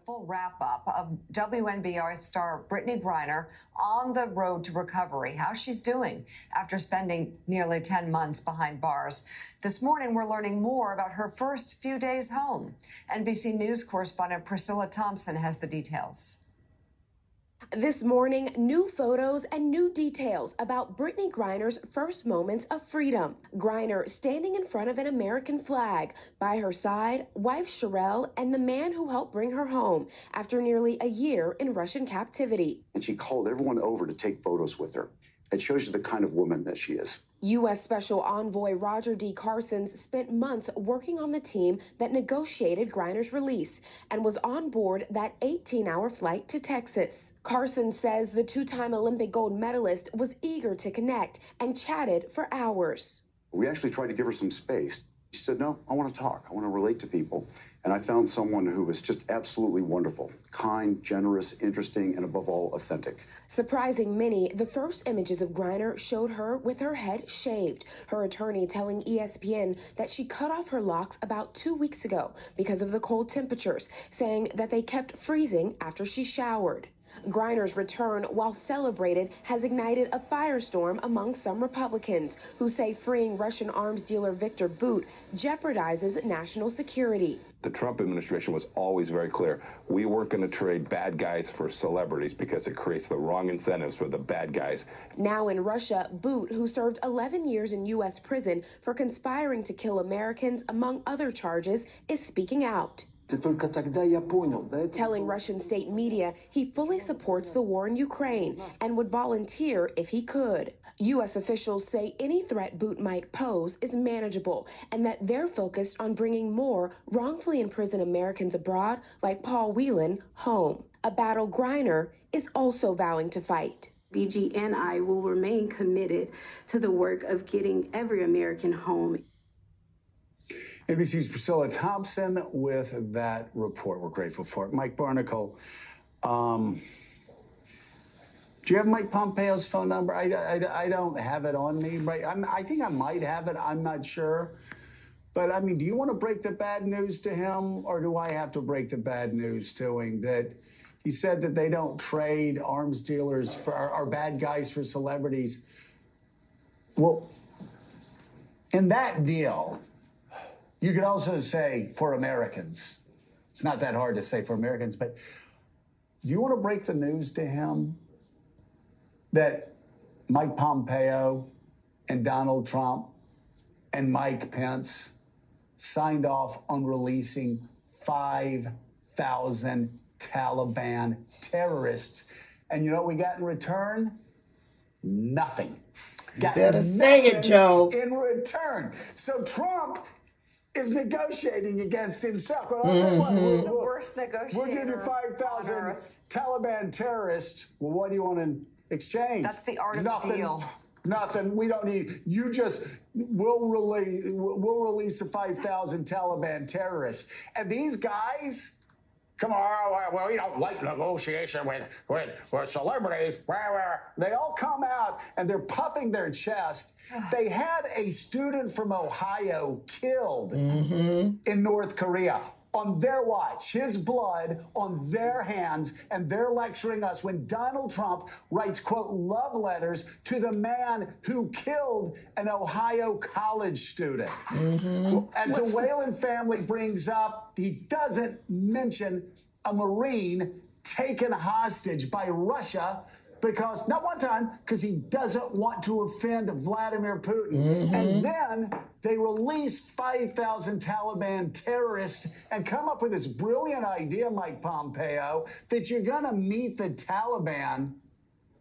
full wrap-up of WNBR star Brittney Griner on the road to recovery, how she's doing after spending nearly 10 months behind bars. This morning, we're learning more about her first few days home. NBC News correspondent Priscilla Thompson has the details. This morning, new photos and new details about Brittney Griner's first moments of freedom. Griner standing in front of an American flag. By her side, wife Sherelle and the man who helped bring her home after nearly a year in Russian captivity. And she called everyone over to take photos with her. It shows you the kind of woman that she is. U.S. Special Envoy Roger D. Carsons spent months working on the team that negotiated Griner's release and was on board that 18-hour flight to Texas. Carsons says the two-time Olympic gold medalist was eager to connect and chatted for hours. We actually tried to give her some space. She said, no, I want to talk. I want to relate to people. And I found someone who was just absolutely wonderful, kind, generous, interesting, and above all, authentic. Surprising many, the first images of Griner showed her with her head shaved. Her attorney telling ESPN that she cut off her locks about 2 weeks ago because of the cold temperatures, saying that they kept freezing after she showered. Griner's return, while celebrated, has ignited a firestorm among some Republicans who say freeing Russian arms dealer Victor Bout jeopardizes national security. The Trump administration was always very clear. We weren't going to trade bad guys for celebrities because it creates the wrong incentives for the bad guys. Now in Russia, Bout, who served 11 years in U.S. prison for conspiring to kill Americans, among other charges, is speaking out. Telling Russian state media he fully supports the war in Ukraine and would volunteer if he could. U.S. officials say any threat Bout might pose is manageable and that they're focused on bringing more wrongfully imprisoned Americans abroad, like Paul Whelan, home. A battle Griner is also vowing to fight. BG and I will remain committed to the work of getting every American home. NBC's Priscilla Thompson with that report. We're grateful for it. Mike Barnicle, do you have Mike Pompeo's phone number? I don't have it on me. Right? I think I might have it. I'm not sure. But, I mean, do you want to break the bad news to him, or do I have to break the bad news to him that he said that they don't trade arms dealers for our bad guys for celebrities? Well, in that deal, you could also say for Americans. It's not that hard to say for Americans, but do you want to break the news to him that Mike Pompeo and Donald Trump and Mike Pence signed off on releasing 5,000 Taliban terrorists? And you know what we got in return? Nothing. You better say it, Joe. In return. So Trump is negotiating against himself. Well, I'll tell you what, The worst negotiator. we'll give you 5,000 Taliban terrorists. Well, what do you want in exchange? That's the art of the deal. Nothing. We don't need. You just. We'll release the 5,000 Taliban terrorists, and these guys. Come on, well, we don't like negotiation with celebrities. They all come out and they're puffing their chest. They had a student from Ohio killed in North Korea on their watch, his blood on their hands, and they're lecturing us when Donald Trump writes, quote, love letters to the man who killed an Ohio college student. As the Whelan family brings up, he doesn't mention a Marine taken hostage by Russia because, not one time, because he doesn't want to offend Vladimir Putin. And then they release 5,000 Taliban terrorists and come up with this brilliant idea, Mike Pompeo, that you're going to meet the Taliban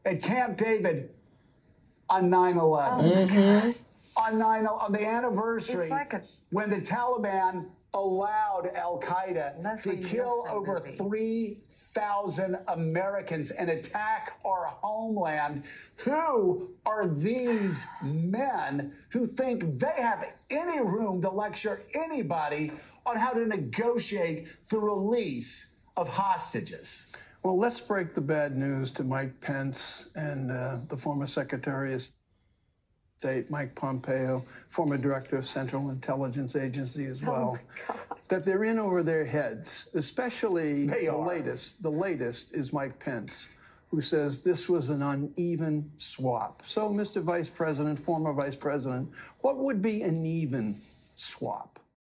at Camp David on 9/11. On the anniversary, when the Taliban allowed al-Qaeda to kill over 3,000 Americans and attack our homeland. Who are these men who think they have any room to lecture anybody on how to negotiate the release of hostages? Well, let's break the bad news to Mike Pence and the former Secretary of State, Mike Pompeo, former director of Central Intelligence Agency as well, that they're in over their heads, especially the latest is Mike Pence, who says this was an uneven swap. So, Mr. Vice President, former Vice President, what would be an even swap?